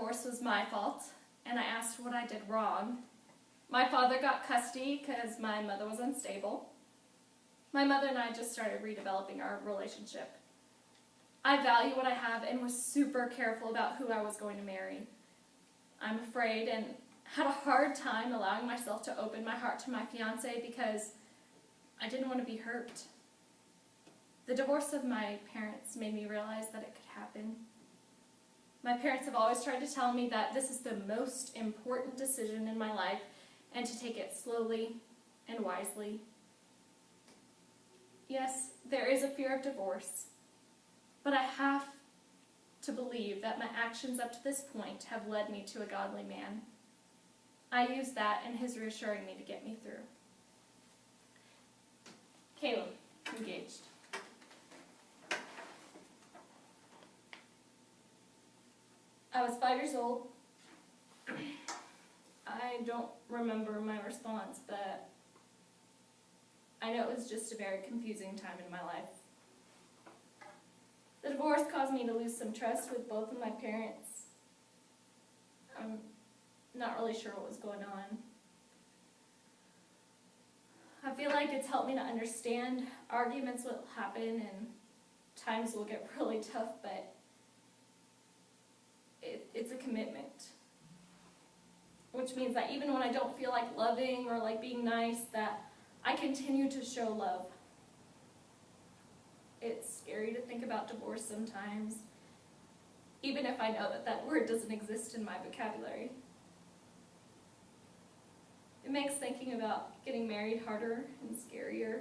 divorce was my fault, and I asked what I did wrong. My father got custody because my mother was unstable. My mother and I just started redeveloping our relationship. I value what I have and was super careful about who I was going to marry. I'm afraid and had a hard time allowing myself to open my heart to my fiancé because I didn't want to be hurt. The divorce of my parents made me realize that it could happen. My parents have always tried to tell me that this is the most important decision in my life and to take it slowly and wisely. Yes, there is a fear of divorce, but I have to believe that my actions up to this point have led me to a godly man. I use that and his reassuring me to get me through. Caleb, engaged. I was 5 years old. I don't remember my response, but I know it was just a very confusing time in my life. The divorce caused me to lose some trust with both of my parents. I'm not really sure what was going on. I feel like it's helped me to understand arguments will happen and times will get really tough, but it's a commitment. Which means that even when I don't feel like loving or like being nice, that I continue to show love. It's scary to think about divorce sometimes, even if I know that that word doesn't exist in my vocabulary. It makes thinking about getting married harder and scarier.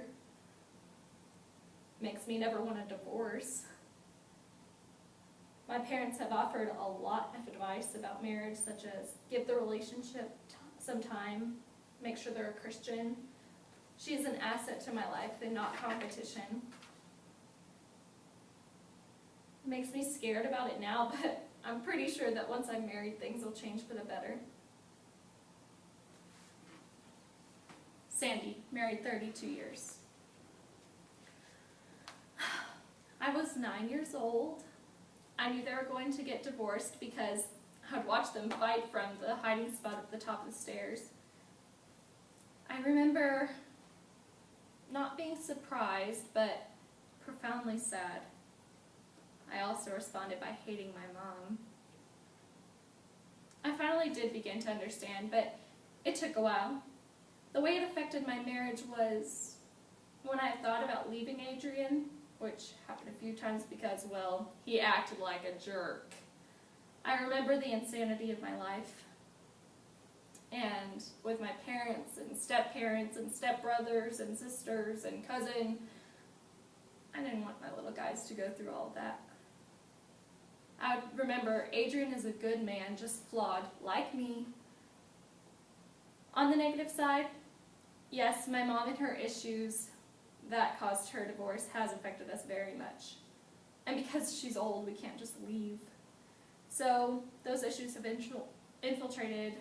It makes me never want a divorce. My parents have offered a lot of advice about marriage, such as give the relationship some time, make sure they're a Christian. She is an asset to my life and not competition. It makes me scared about it now, but I'm pretty sure that once I'm married, things will change for the better. Sandy, married 32 years. I was 9 years old. I knew they were going to get divorced because I'd watched them fight from the hiding spot at the top of the stairs. I remember not being surprised, but profoundly sad. I also responded by hating my mom. I finally did begin to understand, but it took a while. The way it affected my marriage was when I thought about leaving Adrian, which happened a few times because, well, he acted like a jerk. I remember the insanity of my life. And with my parents and step-parents and step-brothers and sisters and cousin, I didn't want my little guys to go through all of that. I remember Adrian is a good man, just flawed, like me. On the negative side, yes, my mom and her issues that caused her divorce has affected us very much. And because she's old, we can't just leave. So those issues have infiltrated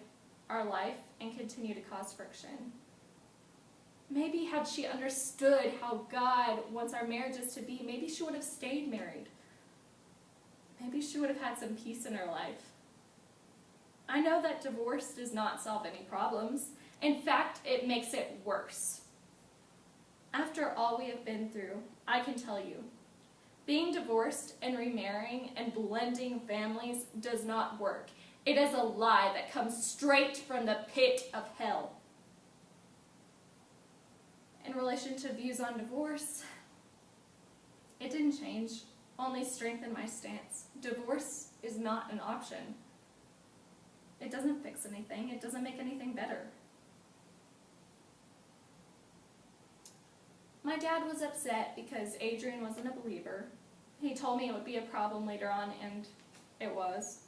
our life and continue to cause friction. Maybe had she understood how God wants our marriages to be, maybe she would have stayed married. Maybe she would have had some peace in her life. I know that divorce does not solve any problems. In fact, it makes it worse. After all we have been through, I can tell you, being divorced and remarrying and blending families does not work. It is a lie that comes straight from the pit of hell. In relation to views on divorce, it didn't change, only strengthened my stance. Divorce is not an option. It doesn't fix anything. It doesn't make anything better. My dad was upset because Adrian wasn't a believer. He told me it would be a problem later on, and it was.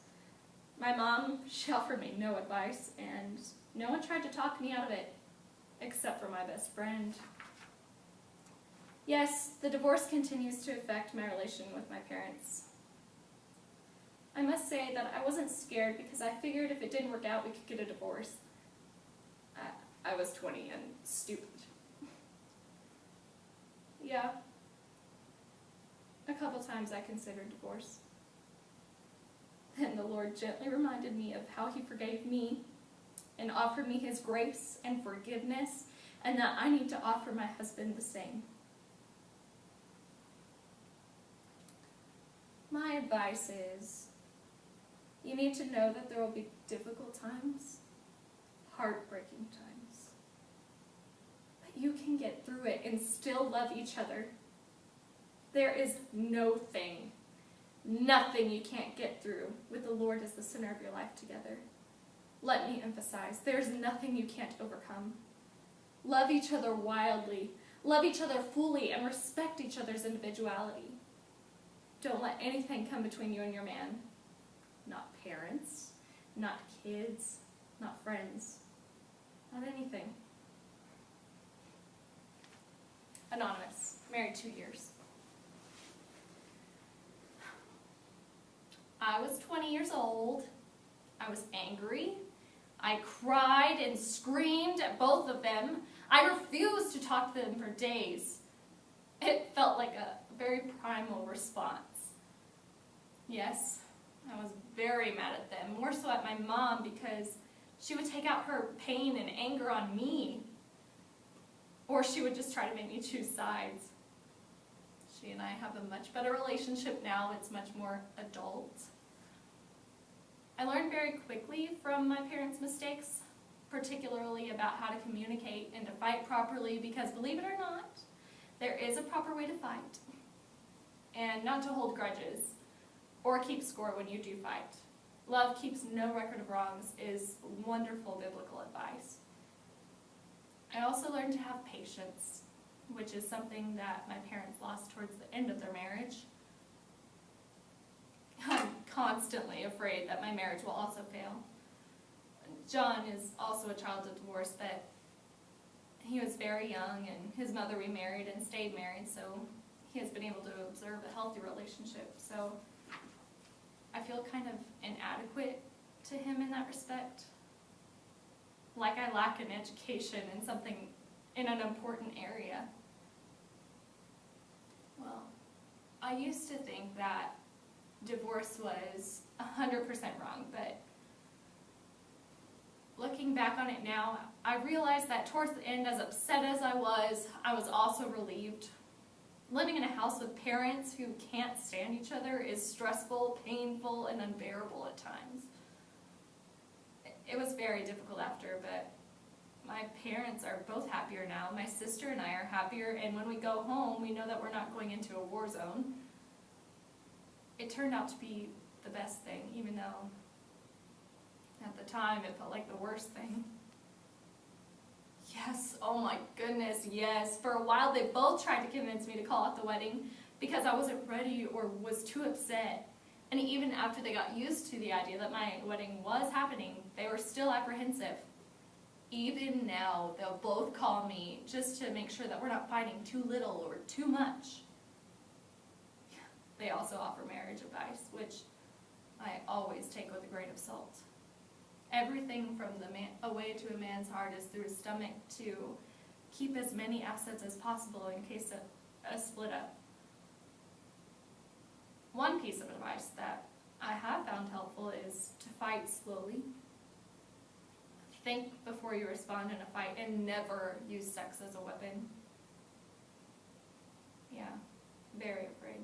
My mom, she offered me no advice, and no one tried to talk me out of it, except for my best friend. Yes, the divorce continues to affect my relation with my parents. I must say that I wasn't scared because I figured if it didn't work out, we could get a divorce. I was 20 and stupid. Yeah. A couple times I considered divorce. And the Lord gently reminded me of how he forgave me and offered me his grace and forgiveness, and that I need to offer my husband the same. My advice is, you need to know that there will be difficult times, heartbreaking times, but you can get through it and still love each other. There is nothing you can't get through with the Lord as the center of your life together. Let me emphasize, there's nothing you can't overcome. Love each other wildly, love each other fully, and respect each other's individuality. Don't let anything come between you and your man. Not parents, not kids, not friends, not anything. Anonymous, married 2 years. I was 20 years old. I was angry. I cried and screamed at both of them. I refused to talk to them for days. It felt like a very primal response. Yes, I was very mad at them, more so at my mom, because she would take out her pain and anger on me, or she would just try to make me choose sides. She and I have a much better relationship now. It's much more adult. I learned very quickly from my parents' mistakes, particularly about how to communicate and to fight properly, because believe it or not, there is a proper way to fight, and not to hold grudges or keep score when you do fight. Love keeps no record of wrongs is wonderful biblical advice. I also learned to have patience, which is something that my parents lost towards the end of their marriage. I'm constantly afraid that my marriage will also fail. John is also a child of divorce, but he was very young, and his mother remarried and stayed married, so he has been able to observe a healthy relationship. So I feel kind of inadequate to him in that respect. Like I lack an education in something in an important area. Well, I used to think that divorce was 100% wrong, but looking back on it now, I realized that towards the end, as upset as I was also relieved. Living in a house with parents who can't stand each other is stressful, painful, and unbearable at times. It was very difficult after, but my parents are both happier now. My sister and I are happier, and when we go home, we know that we're not going into a war zone. It turned out to be the best thing, even though at the time it felt like the worst thing. Yes, oh my goodness, yes. For a while they both tried to convince me to call off the wedding because I wasn't ready or was too upset. And even after they got used to the idea that my wedding was happening, they were still apprehensive. Even now, they'll both call me just to make sure that we're not fighting too little or too much. They also offer marriage advice, which I always take with a grain of salt. Everything from a way to a man's heart is through his stomach to keep as many assets as possible in case of a split up. One piece of advice that I have found helpful is to fight slowly. Think before you respond in a fight, and never use sex as a weapon. Yeah, very afraid.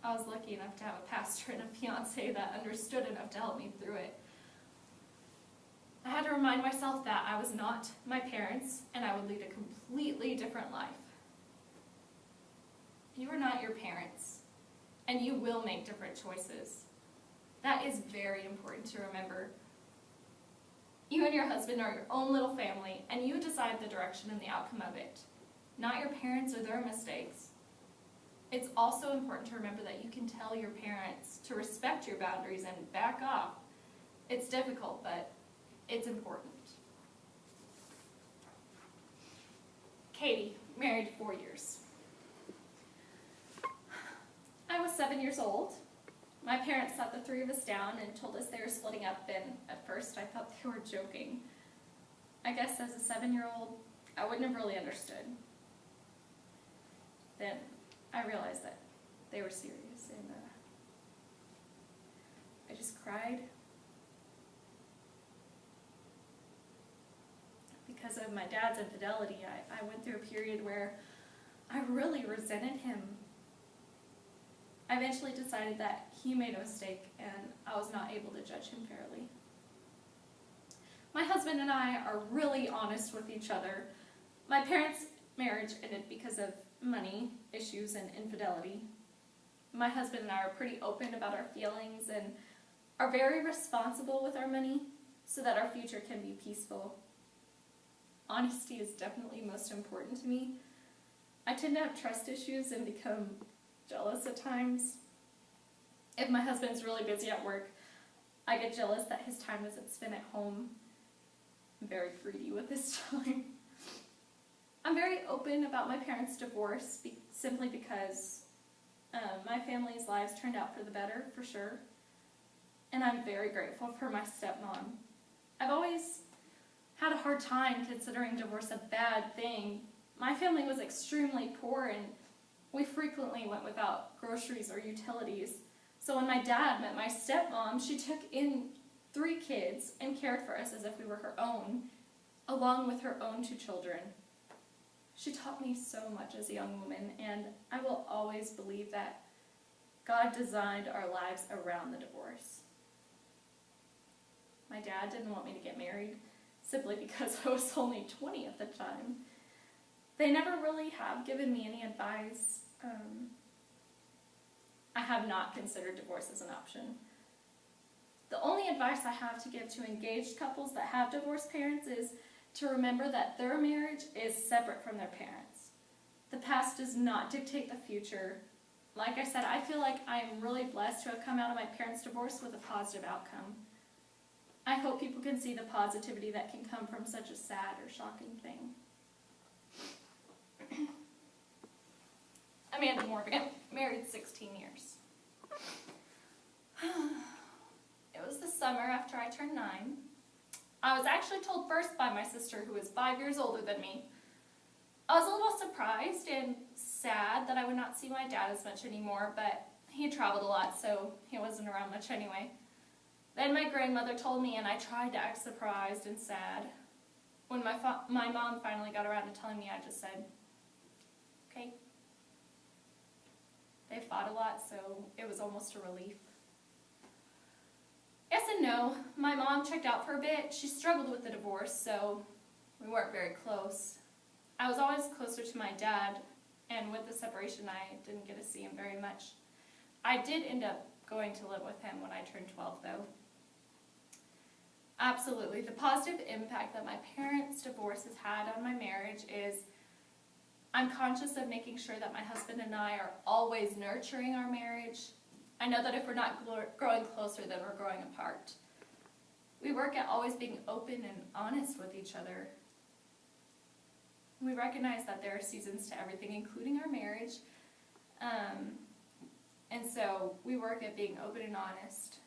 I was lucky enough to have a pastor and a fiance that understood enough to help me through it. I had to remind myself that I was not my parents, and I would lead a completely different life. You are not your parents, and you will make different choices. That is very important to remember. You and your husband are your own little family, and you decide the direction and the outcome of it, not your parents or their mistakes. It's also important to remember that you can tell your parents to respect your boundaries and back off. It's difficult, but it's important. Katie, married 4 years. I was 7 years old. My parents sat the three of us down and told us they were splitting up, and at first I thought they were joking. I guess as a 7-year-old, I wouldn't have really understood. Then I realized that they were serious, and cried. Because of my dad's infidelity, I went through a period where I really resented him. I eventually decided that he made a mistake and I was not able to judge him fairly. My husband and I are really honest with each other. My parents' marriage ended because of money issues and infidelity. My husband and I are pretty open about our feelings and are very responsible with our money so that our future can be peaceful. Honesty is definitely most important to me. I tend to have trust issues and become jealous at times. If my husband's really busy at work, I get jealous that his time isn't spent at home. I'm very greedy with his time. I'm very open about my parents' divorce simply because my family's lives turned out for the better, for sure. And I'm very grateful for my stepmom. I've always had a hard time considering divorce a bad thing. My family was extremely poor and we frequently went without groceries or utilities. So when my dad met my stepmom, she took in 3 kids and cared for us as if we were her own, along with her own 2 children. She taught me so much as a young woman, and I will always believe that God designed our lives around the divorce. My dad didn't want me to get married simply because I was only 20 at the time. They never really have given me any advice. I have not considered divorce as an option. The only advice I have to give to engaged couples that have divorced parents is to remember that their marriage is separate from their parents. The past does not dictate the future. Like I said, I feel like I am really blessed to have come out of my parents' divorce with a positive outcome. I hope people can see the positivity that can come from such a sad or shocking thing. Amanda Morgan, married 16 years. It was the summer after I turned 9. I was actually told first by my sister, who is 5 years older than me. I was a little surprised and sad that I would not see my dad as much anymore, but he traveled a lot, so he wasn't around much anyway. Then my grandmother told me, and I tried to act surprised and sad. When my mom finally got around to telling me, I just said, okay. They fought a lot, so it was almost a relief. Yes and no. My mom checked out for a bit. She struggled with the divorce, so we weren't very close. I was always closer to my dad, and with the separation, I didn't get to see him very much. I did end up going to live with him when I turned 12, though. Absolutely. The positive impact that my parents' divorce has had on my marriage is I'm conscious of making sure that my husband and I are always nurturing our marriage. I know that if we're not growing closer, then we're growing apart. We work at always being open and honest with each other. We recognize that there are seasons to everything, including our marriage. And so we work at being open and honest.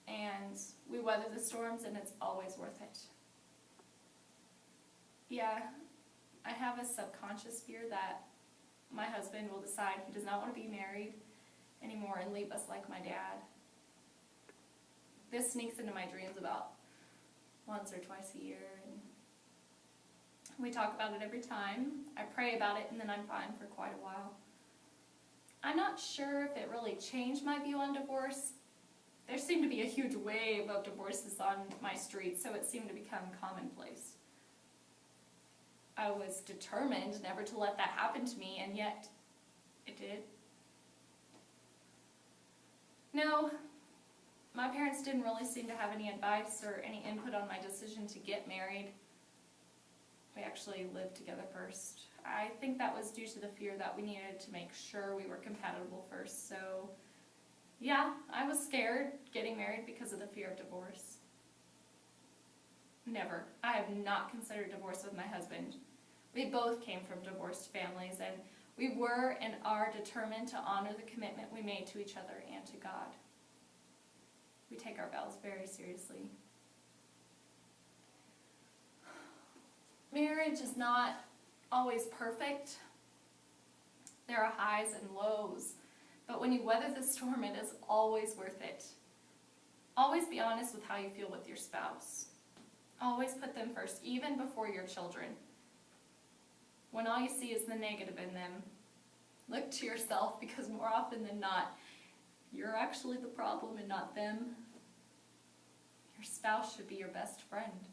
And we weather the storms, and it's always worth it. Yeah, I have a subconscious fear that my husband will decide he does not want to be married anymore and leave us like my dad. This sneaks into my dreams about once or twice a year, and we talk about it every time. I pray about it, and then I'm fine for quite a while. I'm not sure if it really changed my view on divorce. There seemed to be a huge wave of divorces on my street, so it seemed to become commonplace. I was determined never to let that happen to me, and yet it did. No, my parents didn't really seem to have any advice or any input on my decision to get married. We actually lived together first. I think that was due to the fear that we needed to make sure we were compatible first. So, yeah, I was scared getting married because of the fear of divorce. Never. I have not considered divorce with my husband. We both came from divorced families, and we were and are determined to honor the commitment we made to each other and to God. We take our vows very seriously. Marriage is not always perfect. There are highs and lows, but when you weather the storm, it is always worth it. Always be honest with how you feel with your spouse. Always put them first, even before your children. When all you see is the negative in them, look to yourself, because more often than not, you're actually the problem and not them. Your spouse should be your best friend.